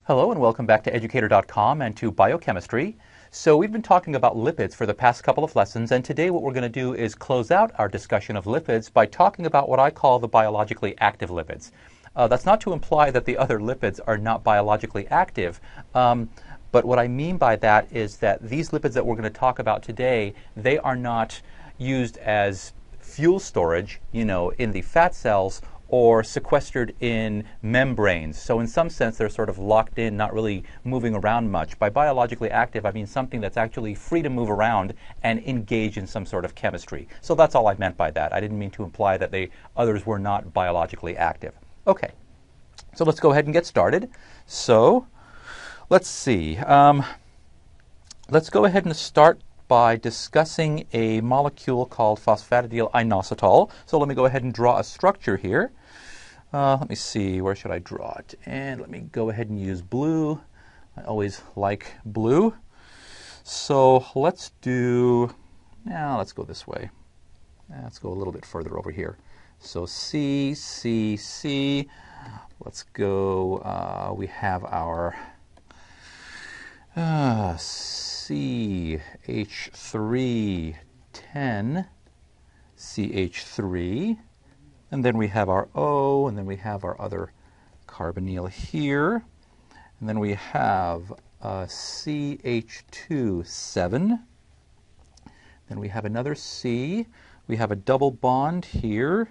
Hello and welcome back to Educator.com and to Biochemistry. So we've been talking about lipids for the past couple of lessons, and today what we're going to do is close out our discussion of lipids by talking about what I call the biologically active lipids. That's not to imply that the other lipids are not biologically active, but what I mean by that is that these lipids that we're going to talk about today, they are not used as fuel storage, in the fat cells or sequestered in membranes. So in some sense, they're sort of locked in, not really moving around much. By biologically active, I mean something that's actually free to move around and engage in some sort of chemistry. So that's all I meant by that. I didn't mean to imply that others were not biologically active. Okay, so let's go ahead and get started. So let's see. Let's go ahead and start by discussing a molecule called phosphatidyl inositol. So let me go ahead and draw a structure here. Let me see, where should I draw it? And let me go ahead and use blue. I always like blue. So let's go this way. Let's go a little bit further over here. So C, C, C. Let's go, we have our CH3, 10, CH3, and then we have our O, and then we have our other carbonyl here, and then we have CH2, 7, then we have another C, we have a double bond here,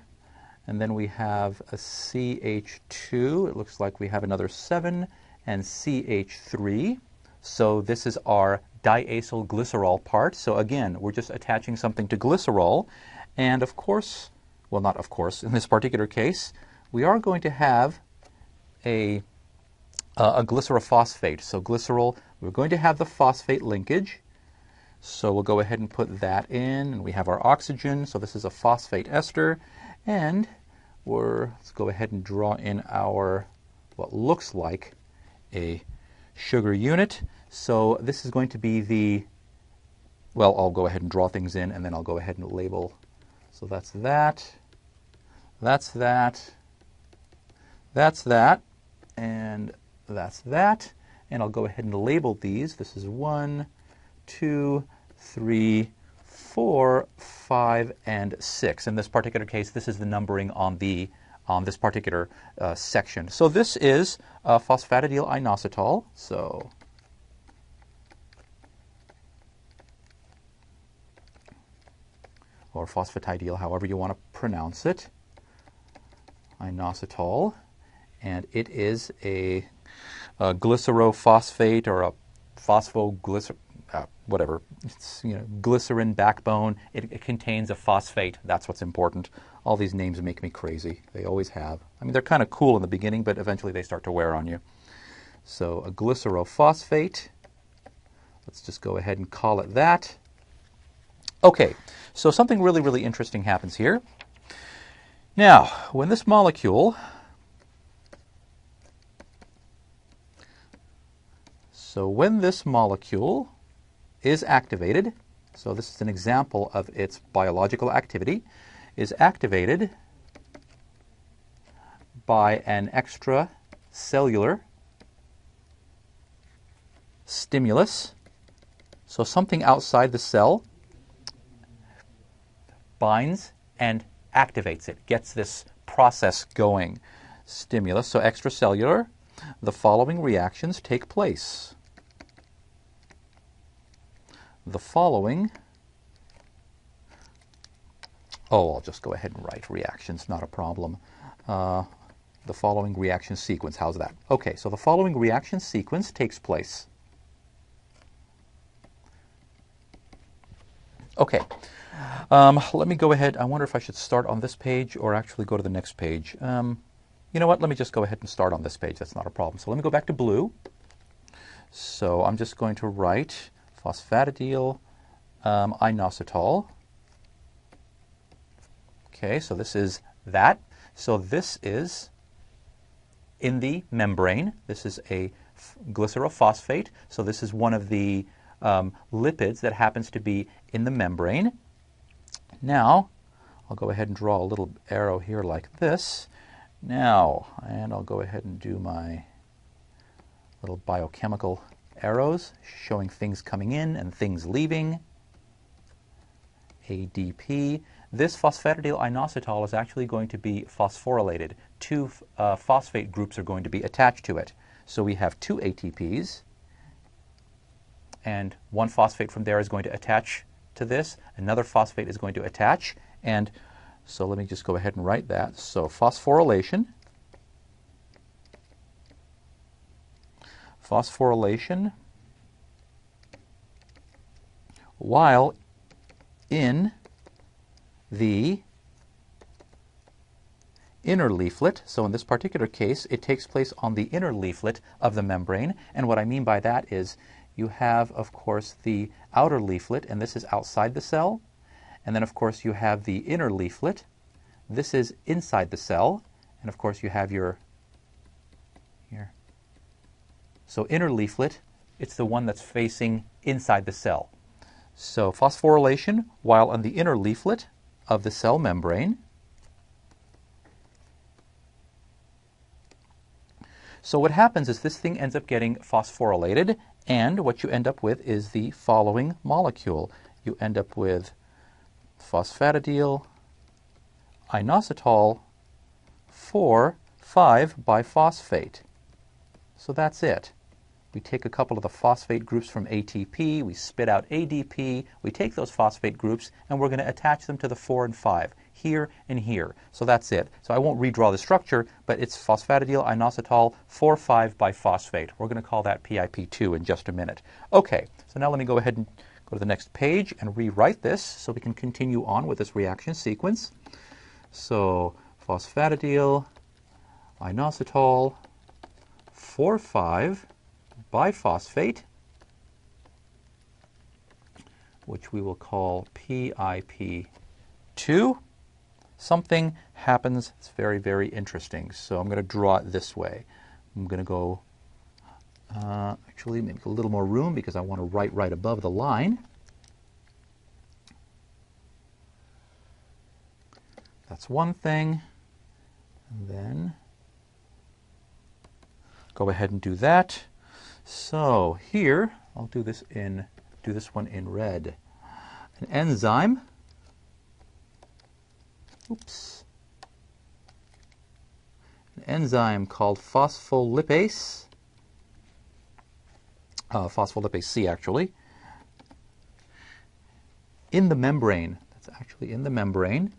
and then we have a CH2, it looks like we have another 7, and CH3. So this is our diacyl glycerol part. So again, we're just attaching something to glycerol. And of course, well, not of course, in this particular case, we are going to have a glycerophosphate. So glycerol, we're going to have the phosphate linkage. So we'll go ahead and put that in. And we have our oxygen. So this is a phosphate ester. And let's go ahead and draw in our, what looks like a sugar unit. So this is going to be I'll go ahead and draw things in, and then I'll go ahead and label. So that's that, that's that, that's that, and that's that. And I'll go ahead and label these. This is 1, 2, 3, 4, 5, and 6. In this particular case, this is the numbering on this particular section. So this is phosphatidyl inositol. So or phosphatidyl, however you want to pronounce it, inositol, and it is a glycerophosphate or a phosphoglycer, whatever. It's glycerin backbone. It contains a phosphate. That's what's important. All these names make me crazy. They always have. I mean, they're kind of cool in the beginning, but eventually they start to wear on you. So a glycerophosphate. Let's just go ahead and call it that. Okay, so something really, really interesting happens here. Now, when this molecule is activated, so this is an example of its biological activity, is activated by an extracellular stimulus, so something outside the cell binds and activates it, gets this process going. Stimulus, so extracellular, the following reactions take place. I'll just go ahead and write reactions, not a problem. The following reaction sequence, how's that? Okay, so the following reaction sequence takes place. Okay, let me go ahead. I wonder if I should start on this page or actually go to the next page. You know what? Let me just go ahead and start on this page. That's not a problem. So let me go back to blue. So I'm just going to write phosphatidyl inositol. Okay, so this is that. So this is in the membrane. This is a glycerophosphate. So this is one of the lipids that happens to be in the membrane. Now, I'll go ahead and draw a little arrow here like this. Now, and I'll go ahead and do my little biochemical arrows showing things coming in and things leaving. ADP. This phosphatidyl inositol is actually going to be phosphorylated. Two phosphate groups are going to be attached to it. So we have two ATPs, and one phosphate from there is going to attach to this. Another phosphate is going to attach, and so let me just go ahead and write that. So phosphorylation. Phosphorylation while in the inner leaflet. So in this particular case, it takes place on the inner leaflet of the membrane. And what I mean by that is you have, of course, the outer leaflet, and this is outside the cell. And then, of course, you have the inner leaflet. This is inside the cell. And, of course, you have your here. So inner leaflet, it's the one that's facing inside the cell. So phosphorylation while on the inner leaflet of the cell membrane. So what happens is this thing ends up getting phosphorylated, and what you end up with is the following molecule. You end up with phosphatidyl inositol 4,5-biphosphate. So that's it. We take a couple of the phosphate groups from ATP, we spit out ADP, we take those phosphate groups, and we're going to attach them to the 4 and 5, here and here. So that's it. So I won't redraw the structure, but it's phosphatidyl inositol 4,5-biphosphate. We're going to call that PIP2 in just a minute. Okay, so now let me go ahead and go to the next page and rewrite this so we can continue on with this reaction sequence. So phosphatidyl inositol 4,5-biphosphate, which we will call PIP2. Something happens that's very, very interesting. So I'm going to draw it this way. I'm going to go, actually make a little more room because I want to write right above the line. That's one thing. And then go ahead and do that. So here, I'll do this one in red. An enzyme. Oops. An enzyme called phospholipase. Phospholipase C, actually. In the membrane. That's actually in the membrane.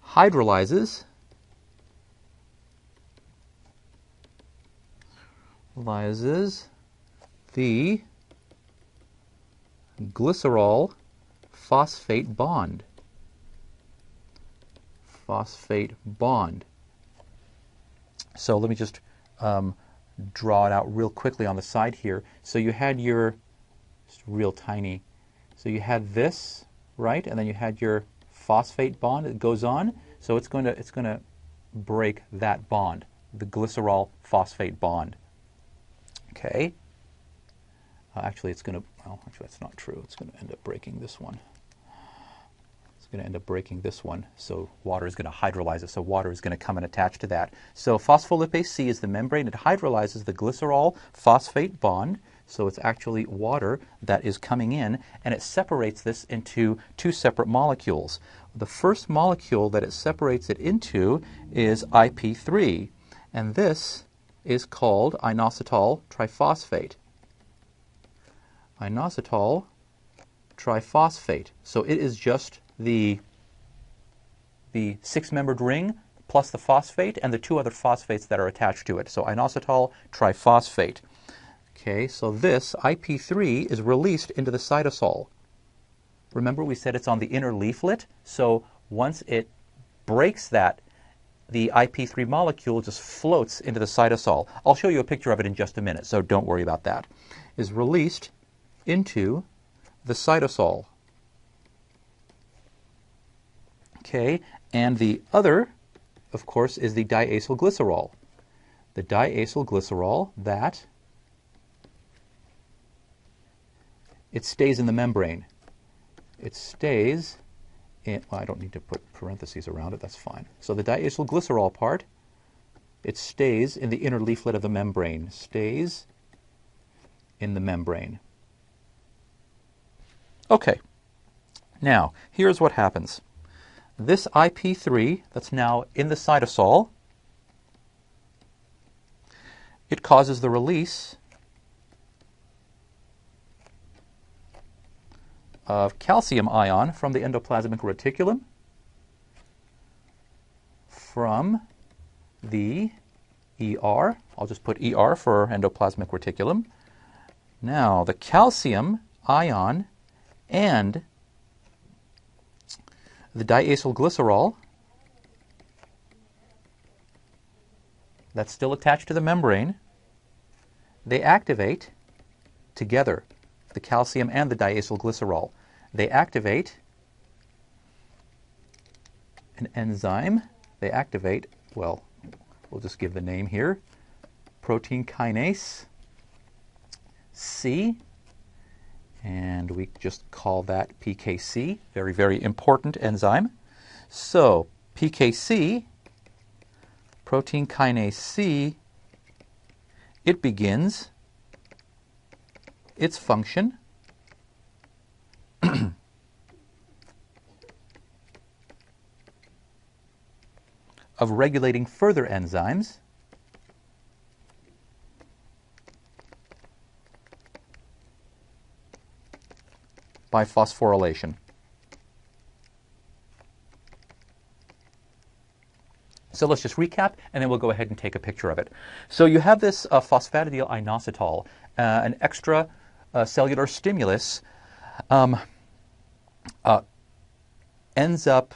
Hydrolyzes the glycerol phosphate bond. So let me just draw it out real quickly on the side here. So you had your, just real tiny, so you had this, right? And then you had your phosphate bond. It goes on. So it's going to break that bond, the glycerol phosphate bond. Okay. Actually, it's going to, well, actually, that's not true. It's going to end up breaking this one. It's going to end up breaking this one. So water is going to hydrolyze it. So water is going to come and attach to that. So phospholipase C is the membrane. It hydrolyzes the glycerol phosphate bond. So it's actually water that is coming in, and it separates this into two separate molecules. The first molecule that it separates it into is IP3, and this is called inositol triphosphate. Inositol triphosphate. So it is just the six-membered ring plus the phosphate and the two other phosphates that are attached to it. So inositol triphosphate. Okay, so this IP3 is released into the cytosol. Remember we said it's on the inner leaflet, so once it breaks that, the IP3 molecule just floats into the cytosol. I'll show you a picture of it in just a minute, so don't worry about that. Is released into the cytosol. Okay, and the other, of course, is the diacylglycerol. The diacylglycerol that it stays in the membrane. It stays in, well, I don't need to put parentheses around it, that's fine. So the diacylglycerol part It stays in the inner leaflet of the membrane. Stays in the membrane. Okay. Now, here's what happens. This IP3 that's now in the cytosol, it causes the release of calcium ion from the endoplasmic reticulum, from the ER. I'll just put ER for endoplasmic reticulum. Now, the calcium ion and the diacylglycerol that's still attached to the membrane, they activate together, the calcium and the diacylglycerol. They activate an enzyme. They activate, well, we'll just give the name here, protein kinase C, and we just call that PKC, very, very important enzyme. So PKC, protein kinase C, it begins its function of regulating further enzymes by phosphorylation. So let's just recap, and then we'll go ahead and take a picture of it. So you have this phosphatidyl inositol, an extra cellular stimulus, ends up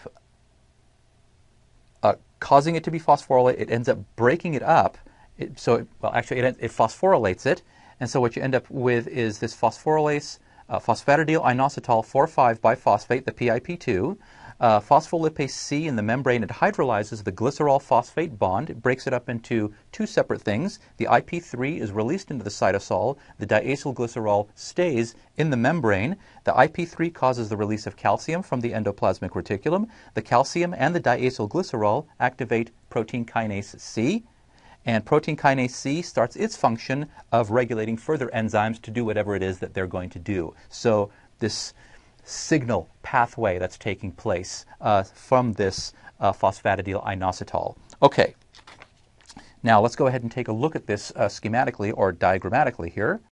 causing it to be phosphorylated. It ends up breaking it up. It phosphorylates it. And so what you end up with is this phosphorylase, phosphatidyl inositol 4,5-biphosphate, the PIP2. Phospholipase C in the membrane, it hydrolyzes the glycerol phosphate bond. It breaks it up into two separate things. The IP3 is released into the cytosol. The diacylglycerol stays in the membrane. The IP3 causes the release of calcium from the endoplasmic reticulum. The calcium and the diacylglycerol activate protein kinase C. And protein kinase C starts its function of regulating further enzymes to do whatever it is that they're going to do. So this signal pathway that's taking place from this phosphatidyl inositol. Okay, now let's go ahead and take a look at this schematically or diagrammatically here.